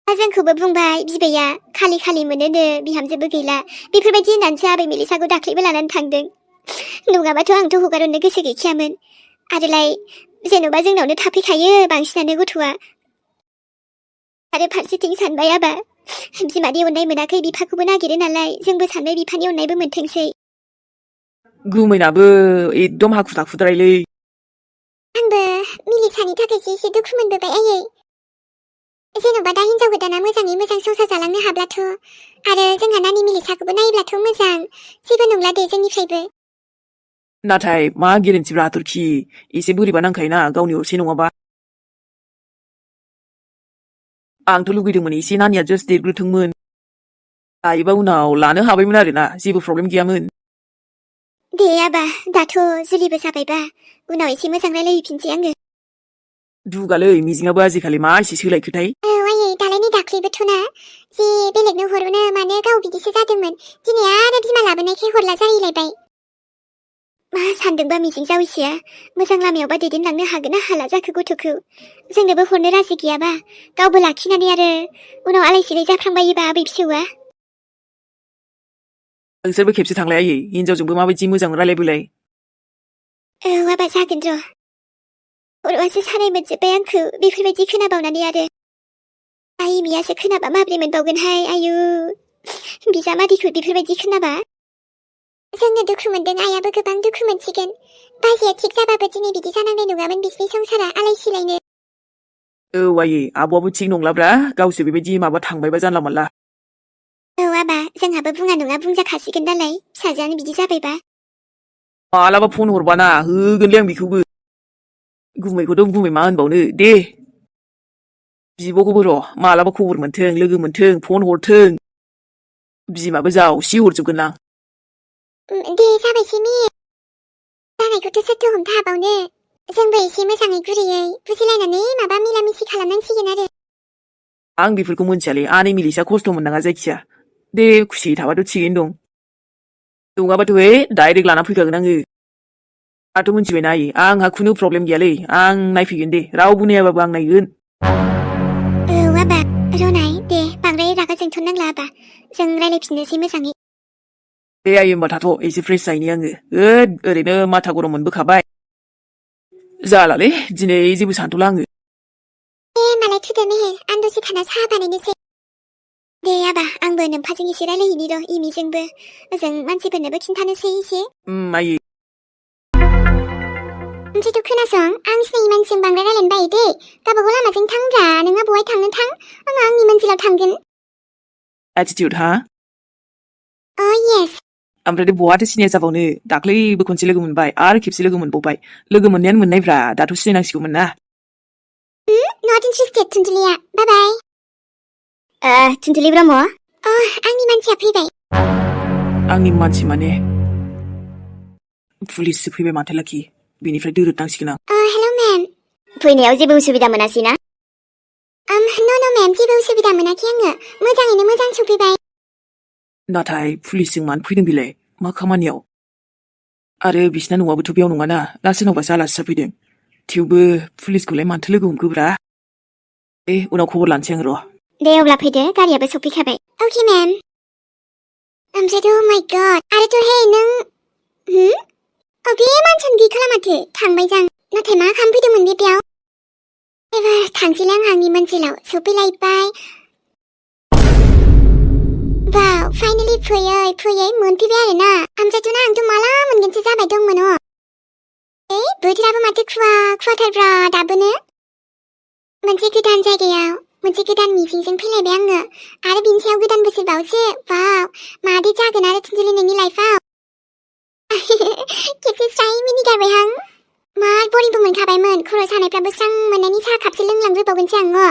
जोंखौबो बुंबाय बिबैया खालि खालि मोनोनो बिहामजोबो गैला बेफोरबायदि होननानैसो आबै मिलिसाखौ दाख्लैबो लानानै थांदों नङाबाथ' आंथ' हगारहरनो गोसो गैखायामोन आरोलाय जेन'बा जोंनावनो थाफैखायो बांसिनानो गथ'आ आरो फारसेथिं सानबाय आबा बिमानि अननाय मोनाखै बिफाखौबो नागिरो नालाय जोंबो सानो बिफानि अननायबो मोनथोंसै गुमैनाबो एकदम हाखु दाखुद्रायलै आंबो मिलिसानि थाखायसो एसे दुखु मोनबोबाय आयै जेन'बा दा हिनजाव गोदाना मोजाङै मोजां संसार जालांनो हाब्लाथ' आरो जोंहा नानि मिलिसाखौबो नायोब्लाथ' मोजां जेबो नंला दे जोंनिफ्रायबो नाथाय मा गेरेन्टिब्रा तुर्कि एसे बोरैबा नांखायोना गावनि असे नङाबा आंथ' लुगैदोंमोन एसे नानिया जास्ट देरग्रोथोंमोन हायोबा उनाव लानो हाबायमोन आरोना जेबो प्रब्लेम गैयामोन दे आबा दाथ' जुलिबो जाबायबा उनाव एसे मोजां रायलायफिनसै आङो दुगालै मिजिङाबो आजिखालि मा एसे सोलायखोथाय आयै दालाय नै दाख्लैबोथ' ना जे बेलेगनो हरोनो मानो गाव बिदिसो जादोंमोन दिनै आरो बिमा लाबोनायखाय हरला जाहैलायबाय मा सानदोंबा मिजिं जावैसोआ मोजां लामायावबा दैदेनलांनो हागोन ना हाला जाखो गथ'खौ जोंनोबो हरनो राजि गैयाबा गावबो लाखिनानै आरो उनाव आलाय सिलाय जाफ्लांबायोबा आबै फिसौआ नोंसोरबो खेबसे थांलाय आयै हिनजावजोंबो माबायदि मोजां रायलायबोलाय आबा जागोन र' खर'आसो सानाय मोनजोब्बाय आंखौ बेफोरबायदि खोनाबावनानै आरो आइ मियासो खोनाबा माब्रै मोनबावगोनहाय आयु बिजामादैखौ बेफोरबायदि खोनाबा जोंनो दुखु मोनदों आइयाबो गोबां दुखु मोनसिगोन बाजैया थिग जाबाबो दिनै बिदि जानांनाय नङामोन बिसिनि संसारा आलाय सिलायनो औ आयै आब'आबो थिग नंलाब्रा गावसो बेबायदि माबा थांबायबा जानला मोनला आबा जोंहाबो बुङा नङा बुंजाखासिगोन नालाय फिसाजोआनो बिदि जाबायबा मालाबा फन हरबाना होगोनलै आं बेखौबो गुमैखौथ' गुमै मा होनबावनो दे बिब'खौबो र' मालाबा खबर मोनथों लोगो मोनथों फन हरथों बिमाबो जावसि हरजोबगोन आं दे जाबायसै मे जानायखौथ' सोरथो हमथा हाबावनो जोंबो एसे मोजाङै गुरैयै बुजिलायनानै माबा मिलामिसि खालामनांसिगोन आरो आं बेफोरखौ मोनथियालै आनै मिलिसा खस्थ' मोननाङा जायखिया दे खुसि थाबाथ' थिगैनो दं नङाबाथ' डाइरेक्ट लाना फैखागोन आङो दाथ' मोनथिबायना आयै आंहा खुनु प्रब्लेम गैयालै आं नायफैगोन दे रावबो नायाबाबो आं नायगोन आबा रनाय दे बांद्राय रागा जोंथ'नांला आबा जों रायलायफिननोसै मोजाङै दे आयै होमबा थाथ' एसे फ्रेस जाहैनि आङो ओरैनो माथा गरम मोनबोखाबाय जालालै दिनै जेबो सानथ'ला आङो होमबालाय थुदो मेहेर आं दसे थाना साहा बानायनोसै दे आबा आंबो नोम्फाजों एसे रायलायहैनि र' इमिजोंबो ओजों मानसिफोरनोबो खिन्थानोसै एसे आयै ओमफ्रायथ' खोनासं आं सिनायि मानसिजों बांद्राय रायलायनो बायो दे गावबागाव लामाजों थांब्रा नोंहा बहाय थांनो थां आङो आंनि मोनजिलाव थांगोन एटिटिउड हा येस ओमफ्राय बहाथो सिनाया जाबावनो दाख्लैबो खनसे लोगो मोनबाय आरो खेबसे लोगो मोनबावबाय लोगो मोननायानो मोननायब्रा दाथ' सिनायनांसिगौमोन ना नट इन्टारेस्टेड थुनथुलिया बाय बाय थुनथुलि ब्रह्म आंनि मानसिया फैबाय आंनि मानसि माने पुलिससो फैबाय माथो लाखि बेनिफ्राय दोरोदनांसिगोन आं हेल' मेम फैनायाव जेबो उसुबिदा मोनासै ना न' मेम जेबो उसुबिदा मोनाखै आङो मोजाङैनो मोजां सफैबाय नाथाय पुलिसजों मानो फैदों बिलाय मा खामानियाव आरो बिसिना न'आबोथ' बेयाव नङाना ना सोरनावबासो आलासि जाफैदों थेवबो पुलिसखौलाय मानोथो लोगो हमखोब्रा उनाव खबर लानोसै आं र' दे अब्ला फैदो गारियाबो सफैखाबाय अके मेम ओमफ्रायथ' माय गड आरोथ' हे नों बे मानसियानो गैखाला माथो थांबाय जां नाथाय मा खालामफैदोंमोन बे बेयाव एबार थांसैलाय आं आंनि मोनजिलाव सफैलायबाय वाव फाइनालि फैयै मोनफैबाय आरो ना ओमफ्रायथ' आंथ' माला मोनगोनसो जाबाय दंमोन बोथोराबो माथो खुवा खुवाथारब्रा दाबोनो मोनसे गोदान जायगायाव मोनसे गोदान मिजिंजों फैलायबाय आङो आरो बिनि सायाव गोदान बोसोरबावसो वाव मादि जागोन आरो थुनजुलि नोंनि लाइफआव खेबसे स्राय मिनिगारबायहां मा बरिंबो मोनखाबायमोन खर' सानायफ्राबो स्रां मोननायनि साहा कापसे लोंलांग्रोबावगोनसो आङो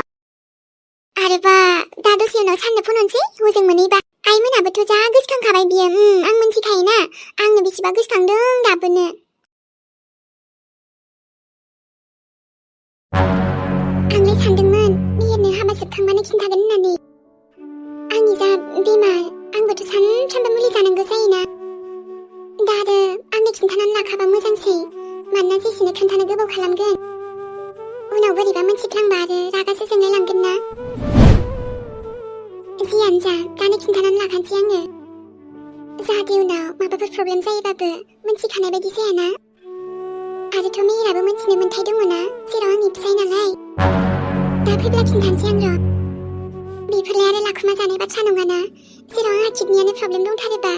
आरोबा दा दसे उनाव साननो फन हरसै हजों मोनहैबा आइमोनाबोथ' जा गोसोखांखाबाय बियो आं मोनथिखायोना आंनो बेसेबा गोसोखांदों दाबोनो आंलाय सानदोंमोन मेहेरनो हाबा जोबखांबानो खिन्थागोन होननानै आंनि जा बेमार आंबोथ' सानफ्रामबो मुलि जानांगौ जायोना दा आरो आंनो खिन्थानानै लाखाबा मोजांसै मानोना जेसेनो खोन्थानो गोबाव खालामगोन उनाव बोरैबा मोनथिफ्लांबा आरो रागासो जोंलाय लांगोन ना जा दानो खिन्थानानै लाखानोसै आङो जाहाथे उनाव माबाफोर प्रब्लेम जायोबाबो मोनथिखानाय बायदि जायाना आरोथ' मेहेराबो मोनथिनो मोन्थाय दङना जेराव आंनि फिसाय नालाय दा फैब्ला खिन्थानोसै आं र' बेफोरलाय आरो लाखुमा जानाय बाथ्रा नङाना जेराव आंहा किडनियानो प्रब्लेम दंथारोबा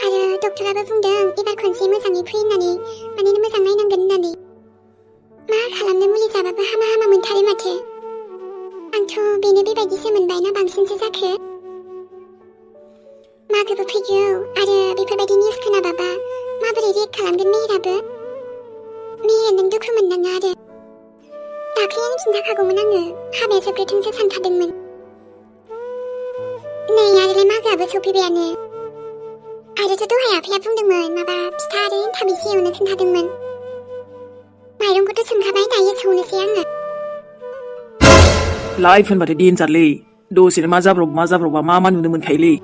आरो डक्टराबो बुंदों एबार खनसे मोजाङै फै होननानै माने मोजां नायनांगोन होननानै मा खालामनो मुलि जाबाबो हामा हामा मोनथारो माथो आंथ' बेनो बेबायदिसो मोनबाय ना बांसिनसो जाखो मागोबो फैगौ आरो बेफोरबायदि निउस खोनाबाबा माबोरै रिएक्ट खालामगोन मेहेराबो मेहेर नों दुखु मोननाङा आरो दाख्लैनो खिन्थाखागौमोन आङो हाबाया जोबग्रोथोंसो सानखादोंमोन नै आरोलाय मागोआबो सफैबायानो आरोथ' दहाय आफाया बुंदोंमोन माबा फिथा आरो एन्थाब एसे एवनो खोन्थादोंमोन माइरंखौथ' सोमखाबाय दायो सौनोसै आङो लाइफ होनबाथाय डेन्जारलै दसेनो मा जाब्रबा मा नुनो मोनखायोलै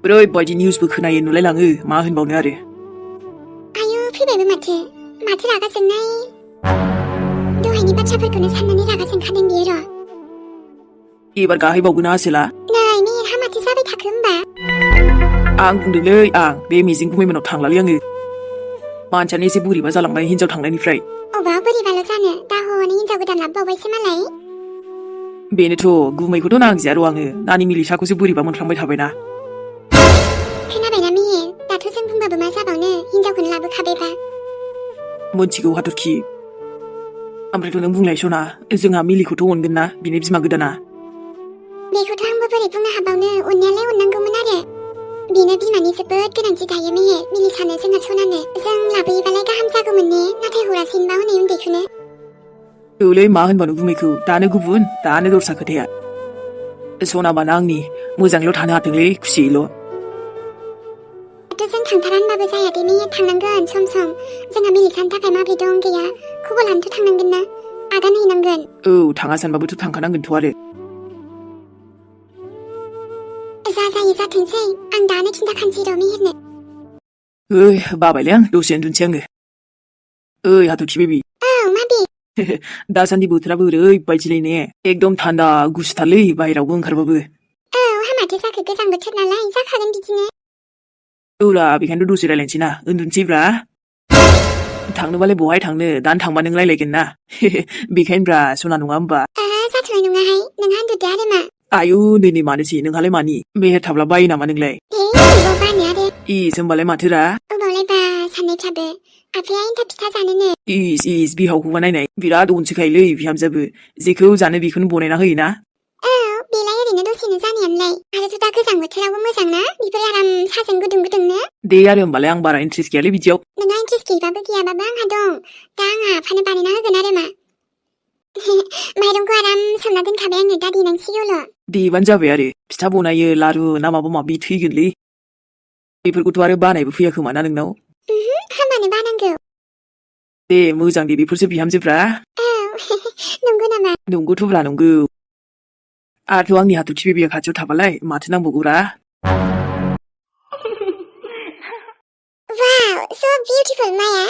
ओरैबायदि निउसबो खोनायो नुलायलाङो मा होनबावनो आरो आयु फैबायबो माथो रागा जोंनाय दहायनि बाथ्राफोरखौनो साननानै रागा जोंखादों बियो र' एबार गाहैबावगोन आसोला नै मेहेरहा माथो जाबाय थाखो होमबा आं बुंदोंलै आं बे मिजिं गुमैमोनाव थांलालै आङो मानसियानो एसे बोरैबा जालांबाय हिनजाव थांनायनिफ्राय अबा बोरैबाल' जानो दा हनै हिनजाव गोदान लाबोबावबायसो मालाय बेनोथ' गुमैखौथ' नांजिया र' आङो नानि मिलिसाखौसो बोरैबा मोनफ्लांबाय थाबायना खोनाबायना मेहेर दाथ' जों बुंबाबो मा जाबावनो हिनजावखौनो लाबोखाबायबा मोनथिगौ हाथरखि ओमफ्रायथ' नों बुंलाय सना जोंहा मिलिखौथ' अनगोन ना बिनि बिमा गोदाना बेखौथ' आंबो बोरै बुंनो हाबावनो अननायालाय अननांगौमोन आरो बेनो बिमानि जोबोद गोनांथि दायो मेहेर मिलिसानो जोंहा सनानो जों लाबोयोबालाय गाहाम जागौमोन ने नाथाय हरासैनोबा हनै उन्दैखौनो औलै मा होनबावनो गुमैखौ दानो गुबुन दानो दस्रा खोथाया सनाबाना आंनि मोजाङैल' थानो हाथोंलै खुसियैल' जों थांथारा होनबाबो जाया दे मेहेर थांनांगोन सम जोंहा मिलिसानि थाखाय माबोरै दं गैया खबर लानोथ' थांनांगोन ना आगान हैनांगोन औ थाङा सानबाबोथ' थांखानांगोनथ' आरो जा जायो जाथोंसै आं दानो खिन्थाखानोसै र' मेहेरनो बाबायलै आं दसे उन्दुनोसै आङो हाथरखि बेबि औ माबे दासान्दि बोथोराबो ओरैबायदिलै ने एकदम थान्दा गुसुथारलै बाहेरावबो ओंखारबाबो औ हामाथो जाखो गोजां बोथोर नालाय जाखागोन बिदिनो औला बेखायनोथ' दसे रायलायनोसै ना उन्दुनोसैब्रा थांनोबालाय बहाय थांनो दानो थांबा नों रायलायगोन ना बेखायनोब्रा सना नङा होमबा जाथ'नाय नङाहाय नोंहा उन्दुदो आरो मा आयु नै मानोसै नोंहालाय मानि मेहेर थाब्ला बायो नामा नोंलाय बानो आरो इस होमबालाय माथोरा अबावलाय बा साननायफ्राबो आफाया एन्थाब फिथा जानोनो इस बिहावखौबा नायनाय बिराद अनसोखायोलै बिहामजोबो जेखौ जानो बेखौनो बनायना होयोना औ बेलाय ओरैनो दसेनो जानायानोलाय आरोथ' दा गोजां बोथोरावबो मोजां ना बेफोर आराम साजों गुदुंनो दे आरो होमबालाय आं बारा इन्ट्रेस्ट गैयालै बिदियाव नोंहा इन्ट्रेस्ट गैयाबाबो आंहा दं दा आंहा आफानो बानायना होगोन आरो मा माइरंखौ आराम सोमना दोनखाबाय आङो दा देनांसिगौल' देबानो जाबाय आरो फिथा बनायो लारु ना माबा माबि थैगोनलै बेफोरखौथ' आरो बानायबो फैया खोमा ना नोंनाव हामानो बानांगौ दे मोजां दे बेफोरसो बिहामजोफ्रा औ नंगौ नामा नंगौथ'ब्रा नंगौ आरोथ' आंनि हाथरखि बेबिया खाथियाव थाबालाय माथो नांबावगौरा वाव so beautiful माया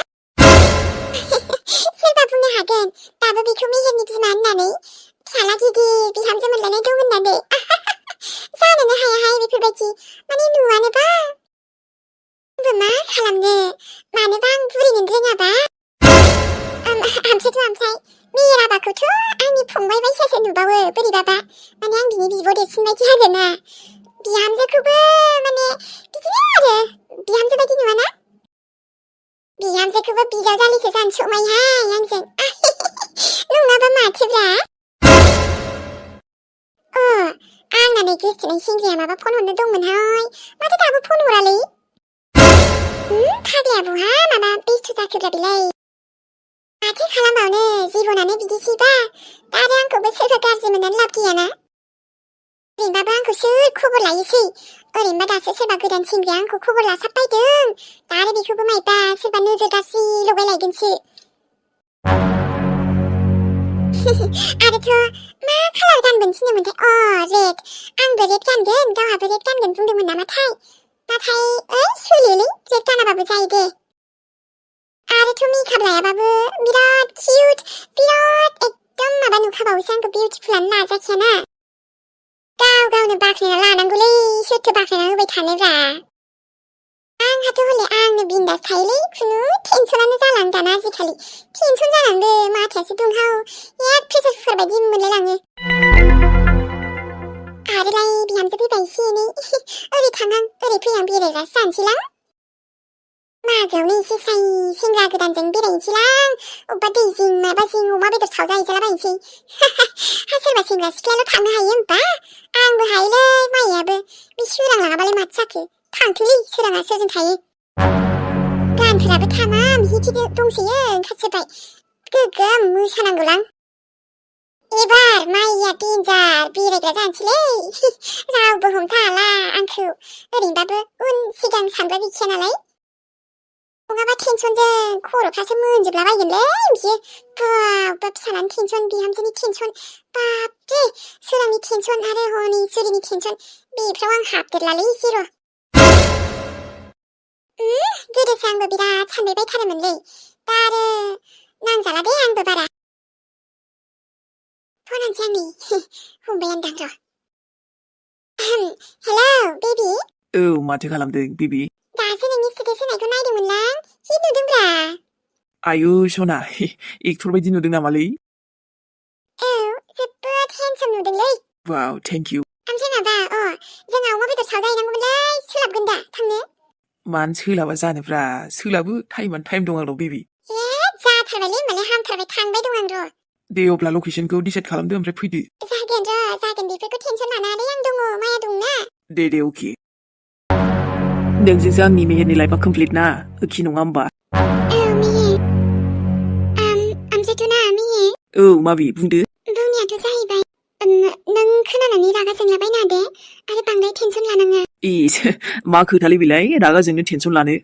सोरबा बुंनो हागोन दाबो बेखौ मेहेरनि बिमा होननानै फिसाला गिदिर बिहामजो मोनलायनाय दं होननानै जानोनो हायाहाय बेफोरबायदि माने नुवानोबा मा खालामनो मानोबा आं बुरिनो रोङाबा ओमफ्राय मेहेराबाखौथ' आंनि फंबाय बायसासो नुबावो बोरैबाबा माने आं बिनि बिब' देरसिन बायदि आरोना बिहामजोखौबो माने बिदिनो आरो बिहामजो बायदि नुवाना बिहामजोखौबो बिजावजालिसो जानो समायहाय आंजों नङाबा माथोब्रा आंना नै गोसथोनाय सेंग्राया माबा फन हरनो दंमोनहाय माथो दाबो फन हरालै फाग्लाया बहा माबा बेस्थ' जाखोब्रा बेलाय माथो खालामबावनो जिबनानो बिदिसैबा दा आरो आंखौबो सोरबा गाज्रि मोननानै लाब गैयाना ओरैनोबाबो आंखौ सोर खबर लायोसै ओरैनोबा दासो सोरबा गोदान सेंग्राया आंखौ खबर लासाबबायदों दा आरो बेखौबो मायबा सोरबा नोजोर गाज्रि लगायलायगोनसो आरोथ' मा खालार गानगोन थिनोमोनथाय रेड आंबो रेड गानगोन गावहाबो रेड गानगोन बुंदोंमोन नाथाय सोलियोलै रेड गानाबाबो जायो दे आरोथ' मेकआप लायाबाबो बिराद किउट बिराद एकदम माबा नुखाबावोसो आंखौ बिउटिफुलानो ना जाखियाना गावनो बाख्नायना लानांगौलै सोरथो बाख्नायना होबाय थानोब्रा आंहाथ' हले आंनो बिन्दास थायोलै खुनु टेनसनानो जाला आं दाना आजिखालि टेनसन जानांगौ माथायासो दुंहाव एक प्रेसार कुकार बायदि मोनलायलाङो आरोलाय बिहामजो फैबाय एसे एनै ओरै थांहां ओरै फैहां बेरायग्रासो जानोसैलां मागोआवनो एसे साइ सेंग्रा गोदानजों बेरायनोसैलां अबेबा दै जिं माबा जिं अमा बेदर सावजाहैजालाबायनोसै हा सोरबा सेंग्रा सिख्लायाल' थांनो हायो होमबा आंबो हायोलै माइयाबो बे सोरां लाङाबालाय माथो जाखो थांथोंलै सोराङा सोरजों थायो गानफोराबो थामाम हिटि दंसोयो ओंखारजोब्बाय गोगोम मोसानांगौलां एबार माइया देन्जार बेरायग्रा जानोसैलै रावबो हमथा हाला आंखौ ओरैनोबाबो उन सिगां सानग्रा गैखाया नालाय नङाबा टेनसनजों खर'फ्रासो मोनजोबलाबायगोनलै बियो बाबा फिसालानि टेनसन बिहामजोनि टेनसन बाबरे सोरांनि टेनसन आरो हनै जुरिनि टेनसन बेफ्राव आं हाबदेरलालै जिर' गोदोसो आंबो बिराद सानबायबायथारोमोनलै दा आरो नांजाला दे आंबो बारा फनानोसै आं नै हमबाय आंदां र' हेलौ बेबि औ माथो खालामदों बेबि दासो नोंनि स्टेटास होनायखौ नायदोंमोनलां हिट नुदोंब्रा आयु सना एक्टर बायदि नुदों नामालै औ जोबोद हेन्डसाम नुदोंलै वाव थेंक इउ ओमफ्राय माबा जोंहा अमा बेदर सावजाहैनांगौमोनलै सोलाबगोन दा थांनो मानो सोलाबा जानोब्रा सोलाबो टाइमानो टाइम दं आंनाव बेबि जाथारबायलै होमबालाय हामथारबाय थांबाय दं आं र' दे अब्ला लकेसनखौ डिसाइड खालामदो ओमफ्राय फैदो जागोन बेफोरखौ टेनसन लानाङा दे आं दङ माया दंना दे अके नोंजोंसो आंनि मेहेरनि लाइफआ कमप्लिट ना ओखि नङा होमबा औ मेहेर ओमफ्रायथ' ना मेहेर औ माबि बुंदो बुंनायाथ' जाहैबाय नों खोनानानै रागा जोंलाबायना दे आरो बांद्राय टेनसन लानाङा इस मा खोथालै बेलाय रागा जोंनो टेनसन लानो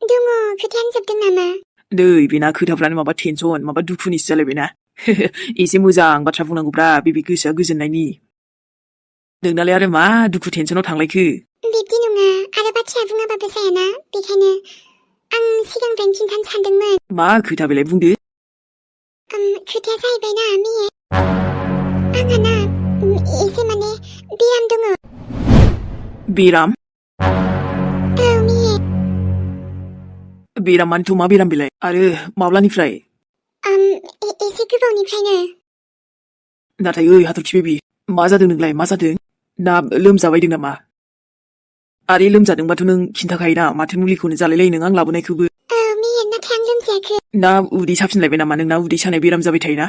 दङ खोथायानो जोबदों नामा नै बेना खोथाफ्रानो माबा टेनसन माबा दुखुनिसो जालायबायना एसे मोजां बाथ्रा बुंनांगौब्रा बेबि गोसोआ गोजोननायनि नोंनालाय आरो मा दुखु टेनसनाव थांलायखो बिब्दि नङा आरो बाथ्राया बुङाबाबो जायाना बेखायनो आं सिगांनिफ्रायनो खिन्थानो सानदोंमोन मा खोथा बेलाय बुंदो खोथाया जाहैबाय ना मेहेर आंहा ना एसे माने बेराम दङ बेराम औ मेहेर बेराम मानिथ' मा बेराम बेलाय आरो माब्लानिफ्राय एसे गोबावनिफ्रायनो नाथाय ओइ हाथरखि बेबि मा जादों नोंलाय मा जादों ना लोमजाबायदों नामा आरे लोमजादोंबाथ' नों खिन्थाखायोना माथो मुलिखौनो जालायलायो नों आं लाबोनायखौबो औ मेहेर नाथाय आं लोमजायाखै ना उदै साफिनलायबाय नामा नोंना उदै सानाय बेराम जाबाय थायोना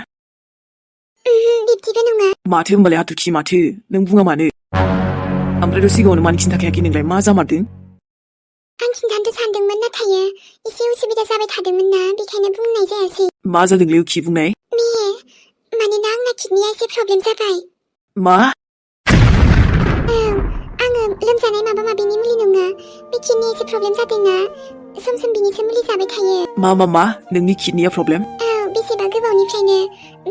बिब्दिबो नङा माथो होमबालाय हाथरखि माथो नों बुङा मानो ओमफ्रायथ' सिगाङावनो मानो खिन्थाखायाखै नोंलाय मा जामारदों आं खिन्थानोथ' सानदोंमोन नाथाय एसे उसुबिदा जाबाय थादोंमोन ना बेखायनो बुंनाय जायासै मा जादोंलै उखि बुंनाय मेहेर मानोना आंना किडनिया एसे प्रब्लेम जाबाय मा औ आङो लोमजानाय माबा माबिनि मुलि नङा बे किडनि एसे प्रब्लेम जादोंना सम सम बिनिसो मुलि जाबाय थायो मा नोंनि किडनिया प्रब्लेम औ बेसेबा गोबावनिफ्रायनो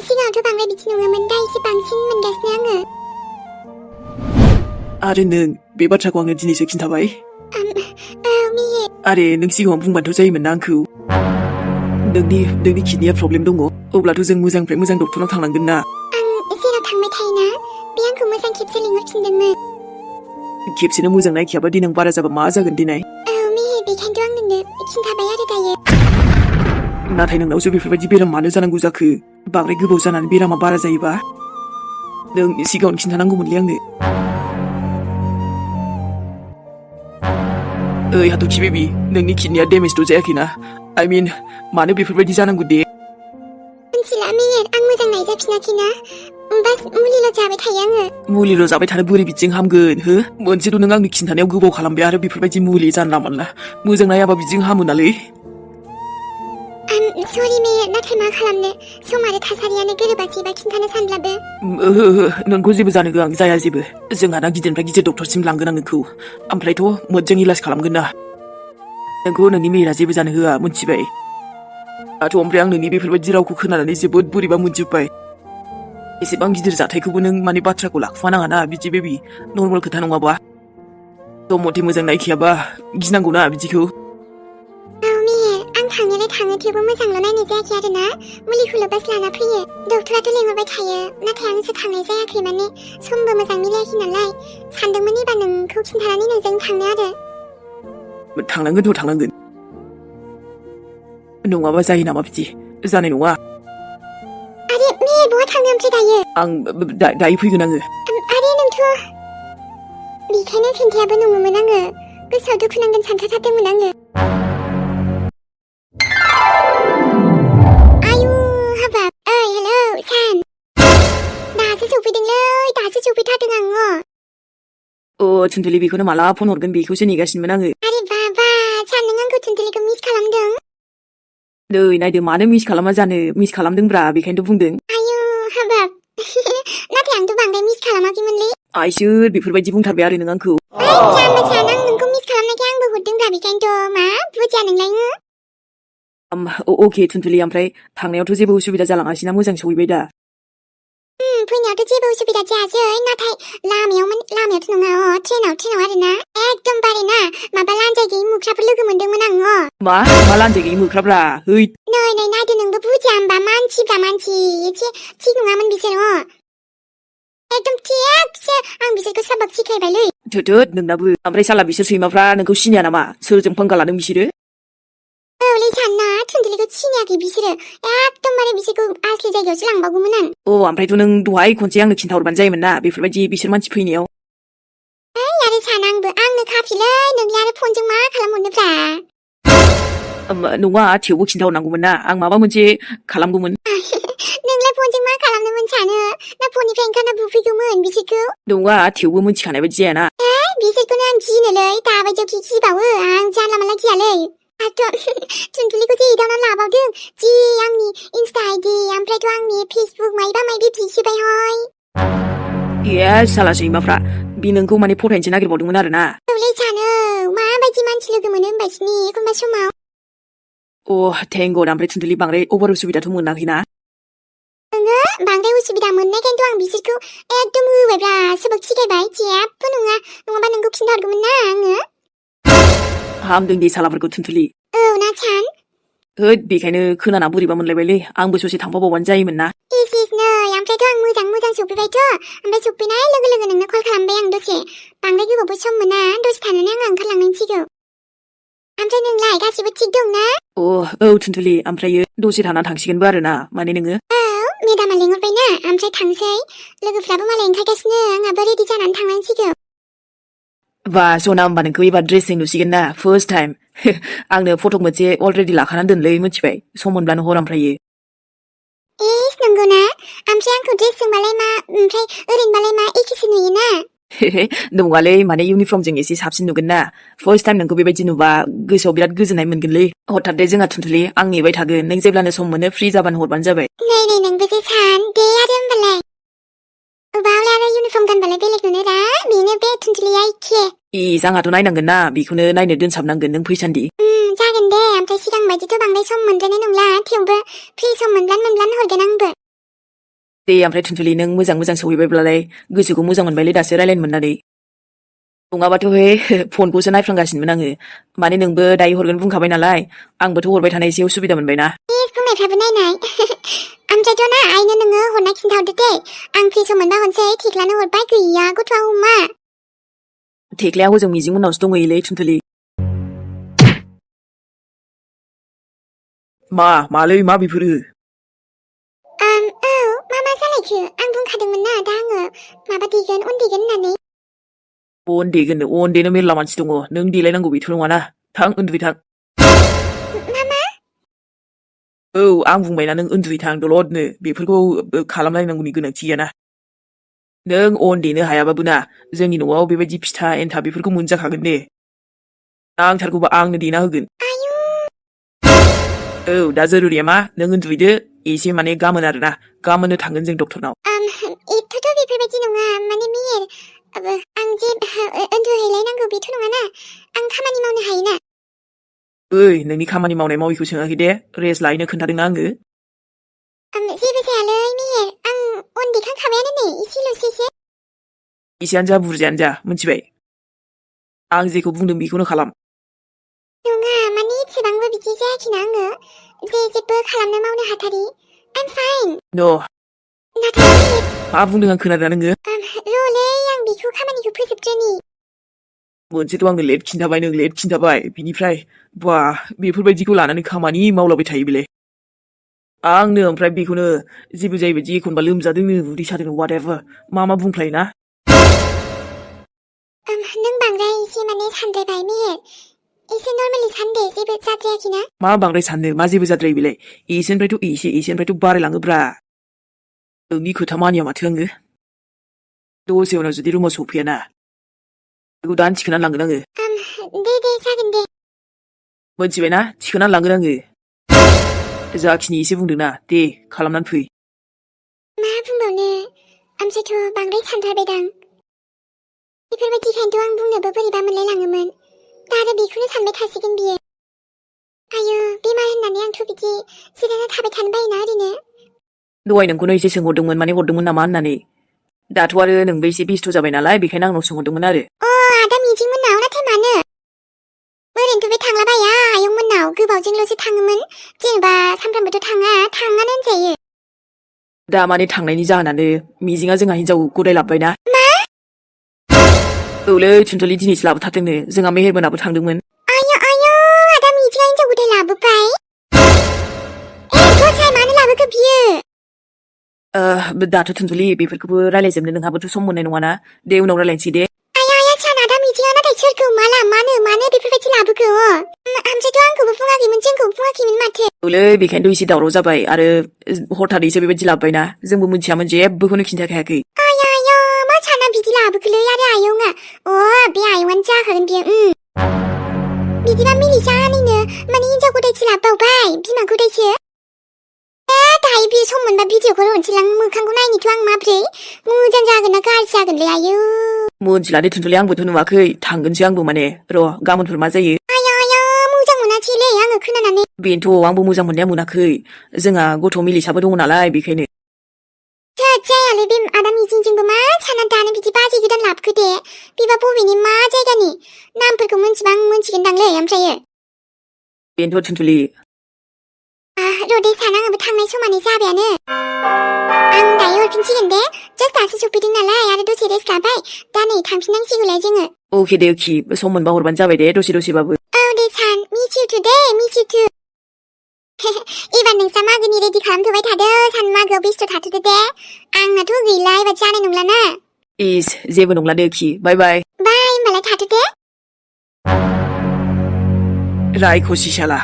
सिगाङावथ' बांद्राय बिदि नङामोन दा एसे बांसिन मोनगासिनो आङो आरो नों बे बाथ्राखौ आंनो दिनैसो खिन्थाबाय औ मेहेर आरे नों सिगाङाव बुंबानोथ' जायोमोन ना आंखौ नोंनि किडनिया प्रब्लेम दङ अब्लाथ' जों मोजांनिफ्राय मोजां डक्टरनाव थांनांगोन ना आं जेराव थांबाय थायोना बे आंखौ मोजां खेबसे लिंहरफिनदोंमोन खेबसेनो मोजां नायखियाबा देनां बारा जाबा मा जागोन दिनै औ मेहेर बेखायनोथ' आं नोंनो खिन्थाबाय आरो दायो नाथाय नोंनावसो बेफोरबायदि बेराम मानो जानांगौ जाखो बांद्राय गोबाव जानानै बेरामा बारा जायोबा नों सिगाङावनो खिन्थानांगौमोनलै आंनो ओइ हाथरखि बेबि नोंनि किडनिया डेमेजथ' जायाखैना आइ मिन मानो बेफोरबायदि जानांगौ दे मिथिला मेहेर आं मोजां नायजाफिनाखैना बास मुलिल' जाबाय थायो आङो मुलिल' जाबाय थानो बोरै बिदिजों हामगोन हो मोनसेथ' नों आंनि खिन्थानायाव गोबाव खालामबाय आरो बेफोरबायदि मुलि जानला मानला मोजां नायाबा बिदिजों हामो नालै सरि मेहेर नाथाय मा खालामनो सम आरो थासारियानो गोरोबासैबा खिन्थानो सानब्लाबो ओहो नोंखौ जेबो जानो होआ आं जाया जेबो जोंहा दा गिदिरनिफ्राय गिदिर डक्टरसिम लांगोन आं नोंखौ ओमफ्रायथ' मोजां इलाज खालामगोन ना नोंखौ नोंनि मेहेरा जेबो जानो होआ मोनथिबाय दाथ' ओमफ्राय आं नोंनि बेफोरबायदि रावखौ खोनानानै जोबोद बोरैबा मोनजोब्बाय एसेबां गिदिर जाथायखौबो नों माने बाथ्राखौ लाखुमानाङा ना बिदि बेबि नर्माल खोथा नङाबा सम मथे मोजां नायखियाबा गिनांगौ ना बिदिखौ औ मेहेर आं थांनोलाय थाङो थेवबो मोजांल' नायनाय जायाखै आरोना मुलिखौल' बास लाना फैयो डक्टराथ' लेंहरबाय थायो नाथाय आंसो थांनाय जायाखै माने समबो मोजां मिलायाखै नालाय सानदोंमोन एबार नोंखौ खिन्थानानै नोंजों थांनो आरो थांनांगोनथ' थांनांगोन नङाबा जायो नामा बिदि जानाय नङा आरे मेहेर बहा थांनो ओमफ्राय दायो आं दायो फैगोन आङो आरे नोंथ' बेखायनो खोन्थायाबो नङोमोन आङो गोसोआव दुखु नांगोन सानखाथारदोंमोन आङो आयु हाबाब ओइ हेलौ सान दासो सफैदोंलै दासो सफैथारदों आङो अ थुनथुलि बेखौनो माला फन हरगोन बेखौसो नेगासिनोमोन आङो आरे बाबा सान नों आंखौ थुनथुलिखौ मिस खालामदों नै नायदो मानो मिस खालामा जानो मिस खालामदोंब्रा बेखायनोथ' बुंदों आयु हाबाब नाथाय आंथ' बांद्राय मिस खालामाखैमोनलै आइसोर बेफोरबायदि बुंथारबाय आरो नों आंखौ ओइ जाम्बा सान आं नोंखौ मिस खालामनायखाय आंबो हरदोंब्रा बेखायनोथ' मा बुजिया नोंलाय अके थुनथुलि ओमफ्राय थांनायावथ' जेबो उसुबिदा जालाङासैना मोजां सहैबाय दा फैनायावथ' जेबो उसुबिदा जायासै नाथाय लामायावथ' नङा ट्रेनाव आरोना एकदमबारे ना माबा लान्जाय गैयि मुख्राफोर लोगो मोनदोंमोन आङो मा लान्जाय गैयि मोख्राब्रा है नै नायदो नोंबो बुजिया होमबा मानसि एसे थिग नङामोन बिसोर एकदम थिगसो आं बिसोरखौ सबक सिखायबायलै थोद नोंनाबो ओमफ्राय साला बिसोर सैमाफ्रा नोंखौ सिनाया नामा सोरजों पंगा लादों बिसोरो औलै सानना थुनथुलिखौ सिनायाखै बिसोरो एकदमबारे बिसोरखौ आसलि जायगायावसो लांबावगौमोन आं ओमफ्रायथ' नों दहाय खनसे आंनो खिन्थाहरबानो जायोमोन ना बेफोरबायदि बिसोर मानसि फैनायाव आरो सान आंनो खाफिलै नोंलाय आरो फनजों मा खालामहरनोब्रा नङा थेवबो खिन्थाहरनांगौमोन ना आं माबा मोनसे खालामगौमोन नोंलाय फनजों मा खालामनोमोन सानो ना फननिफ्राय ओंखारना बुफैगौमोन बिसोरखौ नङा थेवबो मिथिखानाय बायदि जायाना बिसोरखौनो आं गिनोलै दाबायदियाव गिबावो आं जानला मानला गियालै थुनथुलिखौ जे एदावना लाबावदों जि आंनि इन्स्टा आइडि ओमफ्रायथ' आंनि फेसबुक मायबा मायबि बिसोबायहाय ए साला सैमाफ्रा बि नोंखौ माने फथायनोसो नागिरबावदोंमोन आरो ना औलै सानो माबायदि मानसि लोगो मोनो होनबायसिनि एखनबा समाव थेंक गड ओमफ्राय थुनथुलि बांद्राय अभार उसुबिदाथ' मोनाखैना नोङो बांद्राय उसुबिदा मोननायखायनोथ' आं बिसोरखौ एकदम होबायब्रा सबक सिखायबाय जेबो नङाबा नोंखौ खिन्थाहरगौमोन ना आङो हामदों दे सालाफोरखौ थुनथुलि औ ना सान होद बेखायनो खोनाना बोरैबा मोनलायबायलै आंबो ससे थांफाबावबानो जायोमोन ना इस नै ओमफ्रायथ' आं मोजां सफैबायथ' ओमफ्राय सफैनाय लोगो लोगो नोंनो कल खालामबाय आं दसे बांद्राय गोबावबो सम मोना दसे थानानै आं ओंखारलांनांसिगौ ओमफ्राय नोंलाय गासिबो थिग दं ना औ थुनथुलि ओमफ्रायो दसे थाना थांसिगोनबो आरो ना माने नोङो मेदामा लेंहरबाय ना ओमफ्राय थांसै लोगोफ्राबो मालाय ओंखारगासिनो आंहाबो रेडि जानानै थांनांसिगौ बा सना होमबा नोंखौ एबार ड्रेसजों नुसिगोन ना फार्स्ट टाइम आंनो फट' मोनसे अलरेडि लाखानानै दोनलै मिथिबाय सम मोनब्लानो हर ओमफ्रायो एस नंगौना ओमफ्राय आंखौ ड्रेसजोंबालाय मा ओमफ्राय ओरैनोबालाय मा एखेसो नुयोना नङालै माने इउनिफर्मजों एसे साबसिन नुगोन ना फार्स्ट टाइम नोंखौ बेबायदि नुबा गोसोआव बिराद गोजोननाय मोनगोनलै हरथार दे जोंहा थुनथुलि आं नेबाय थागोन नों जेब्लानो सम मोनो फ्रि जाबानो हरबानो जाबाय नै नोंबो जे सान दे आरो होमबालाय बावलाय आरो इउनिफर्म गानबालाय बेलेग नुनो बेनो बे थुनथुलिया एखे आंहाथ' नायनांगोन ना बेखौनो नायनो दोनसाबनांगोन नों फैसान्दि जागोन दे ओमफ्राय सिगां बायदिथ' बांद्राय सम मोनद्रायनाय नंला थेवबो फ्रि सम मोनब्लानो हरगोन आंबो दे ओमफ्राय थुनथुलि नों मोजां सहैबायब्लालाय गोसोखौ मोजां मोनबायलै दासो रायलायनो मोननानै नङाबाथ' फनखौसो नायफ्लांगासिनोमोन आङो माने नोंबो दायो हरगोन बुंखाबाय नालाय आंबोथ' हरबाय थानाय एसे उसुबिदा मोनबायना बुंनायफ्राबो नायनाय ओमफ्रायथ' ना आइनो नोङो हरनाय खिन्थाहरदो दे आं फ्रि सम मोनबा हरसै थेख्लानो हरबाय गैया गथ'आ हमा थेख्लाया हजों मिजिं उनावसो दंहैयोलै थुनथुलि मालै मा बेफोरो मा जालायखो आं बुंखादोंमोन ना दा आङो माबा देगोन होननानै अन देनो मेरला मानसि दङ नों देलायनांगौ बेथ' नङाना थां उन्दुयै थां औ आं बुंबायना नों उन्दुयै थां दलदनो बेफोरखौ खालामलायनांगौनि गोनांथि गैयाना नों अन देनो हायाबाबो ना जोंनि न'आव बेबायदि फिथा एन्थाब बेफोरखौ मोनजाखागोन दे नांथारगौबा आंनो देना होगोन औ दा जरुरिया मा नों उन्दुहैदो एसे माने गाबोन गाबोननो थांगोन जों डक्टरनाव एथ'थ' बेफोरबायदि नङा माने मेहेर आं जे उन्दुहैलायनांगौ बेथ' नङाना आं खामानि मावनो हायोना ओइ नोंनि खामानि मावनायखौ सोङाखै दे रेस्ट लाहैनो खोन्थादोंना आङो जेबो जायालै मेहेर आं अन देखांखाबायानो नै एसेल'सैसो एसेयानो जा बुरजायानो जा मिथिबाय आं जेखौ बुंदों बेखौनो खालाम नङा माने एसेबांबो बिदि जाया जायाखैना आङो जेबो खालामनो मावनो हाथारि I'm fine No नाथाय मा बुंदों आं खोनादों नोङो र'लै आं बेखौ खामानिखौ फोजोबग्रोनि मोनसेथ' आंनो लेट खिन्थाबाय नों लेट खिन्थाबाय बिनिफ्राय बा बेफोरबायदिखौ लानानै खामानि मावलाबाय थायो बेलाय आंनो ओमफ्राय बेखौनो जेबो जायैबायदि एखनबा लोमजादोंनो उदै सादोंनो whatever मा बुंफ्लायोना नों बांद्राय एसे माने सानद्रायबाय मेहेर एसे नर्मेलि सानदे जेबो जाद्रायाखैना मा बांद्राय साननो मा जेबो जाद्रायो बेलाय एसेनिफ्रायथ' एसेनिफ्रायथ' बारायलाङोब्रा नोंनि खोथा मानिया माथो आङो दसे उनाव जुदि रुमाव सफैयाना बेखौ दानो थिखोनानै लांगोन आङो दे जागोन दे मोनथिबायना थिखोनानै लांगोन आङो जाखिनि एसे बुंदोंना दे खालामनानै फै मा बुंबावनो ओमफ्रायथ' बांद्राय सानद्रायबायदां बेफोरबायदिखायनोथ' आं बुंनोबो बोरैबा मोनलायलाङोमोन दा आरो बेखौनो सानबाय थासिगोन बियो आयौ बेमार होननानै आंथ' बिदि जिरायना थाबाय थानो बायोना ओरैनो दहाय नोंखौनो एसे सोंहरदोंमोन माने हरदोंमोन नामा होननानै दाथ' आरो नोंबो एसे बेस्थ' जाबाय नालाय बेखायनो आंनाव सोंहरदोंमोन आरो आदा मिजिंमोननाव नाथाय मानो ओरैनोथ' बे थांलाबाया आयंमोननाव गोबावजोंल'सो थाङोमोन जेनेबा सानफ्रामबोथ' थाङानो होनजायो दा माने थांनायनि जाहोनानो मिजिङा जोंहा हिनजाव गदायलाबबायना औलै थुनथुलि दिनैसो लाबोथारदोंनो जोंहा मेहेरमोनाबो थांदोंमोन आयौ आदा मिजिङा हिनजाव गदाय लाबोबाय गसाय मानो लाबोखो बियो दाथ' थुनथुलि बेफोरखौबो रायलायजोबनो नोंहाबोथ' सम मोननाय नङाना दे उनाव रायलायनोसै दे सान आदा मिजिङा नाथाय सोरखौ मानो बेफोरबायदि लाबोखो ओमफ्रायथ' आंखौबो बुङाखैमोन जोंखौबो बुङाखैमोन माथो औलै बेखायनोथ' एसे दावराव जाबाय आरो हथादैसो बेबायदि लाबोबायना जोंबो मिथियामोन जेबोखौनो खिन्थाखायाखै आयौ मा साना बिदि लाबोखोलै आरो आयंआ बे आयंआनो जाखागोन बियो बिदिबा मिलिसानैनो माने हिनजाव गदायसो लाबोबावबाय बिमा गदायसो दायो बे सम मोनबा भिडिअ कल हरनोसैलां मोखांखौ नायनोथ' आं माब्रै मोजां जागोन ना गाज्रि जागोनलै आयौ मोनथिलादे थुनथुलि आंबोथ' नुवाखै थांगोनसो आंबो माने र' गाबोनफोर मा जायो आयौ मोजां मोनासैलै आङो खोनानानै बेनोथ' आंबो मोजां मोननाया मोनाखै जोंहा गथ' मिलिसाबो दङ नालाय बेखायनो जायालै बे आदा मिजिंजोंबो मा साना दानो बिदि बाजै गोदान लाबोखो दे बेबा बबेनि मा जायगानि नामफोरखौ मोनथिबा आं मोनथिगोनदांलै ओमफ्रायो बेनोथ' थुनथुलि र'दे सान आंबो थांनाय समानो जाबायानो आं दायो हरफिनसिगोन दे जास्ट दासो सफैदों नालाय आरो दसे रेस्ट लाबाय दा नै थांफिननांसिगौलाय जोङो अके दे सम मोनबा हरबानो जाबाय दे दसेबाबो दे सान मिस इउ टु दे मिस इउ टु एबार नोंसा मागोनि रेडि खालामथ'बाय थादो सान मागोआव बेस्थ' थाथ'दो दे आंनाथ' गैला एबार जानाय नंलाना जेबो नंला दे बाय बाय होमबालाय थाथ'दो रायख'सि साला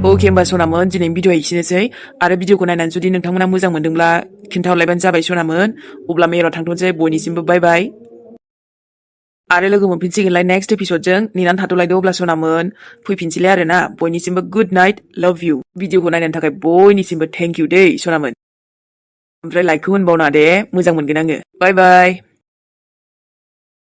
अके होमबा सनामोन दिनै भिडिअ'आ एसेनोसै आरो भिडिअ'खौ नायनानै जुदि नोंथांमोना मोजां मोनदोंब्ला खिन्थाहरलायबानो जाबाय सनामोन अब्ला मेराव थांथ'नोसै बयनिसिमबो बाय बाय आरो लोगो मोनफिनसिगोनलाय नेक्स्ट एपिसडजों नेनानै थाथ'लायदो अब्ला सनामोन फैफिनसैलाय आरो ना बयनिसिमबो गुड नाइट लाभ इउ भिडिअ'खौ नायनायनि थाखाय बयनिसिमबो थेंक इउ दै सनामोन ओमफ्राय लाइकखौ होनबावना दे मोजां मोनगोन आङो बाय बाय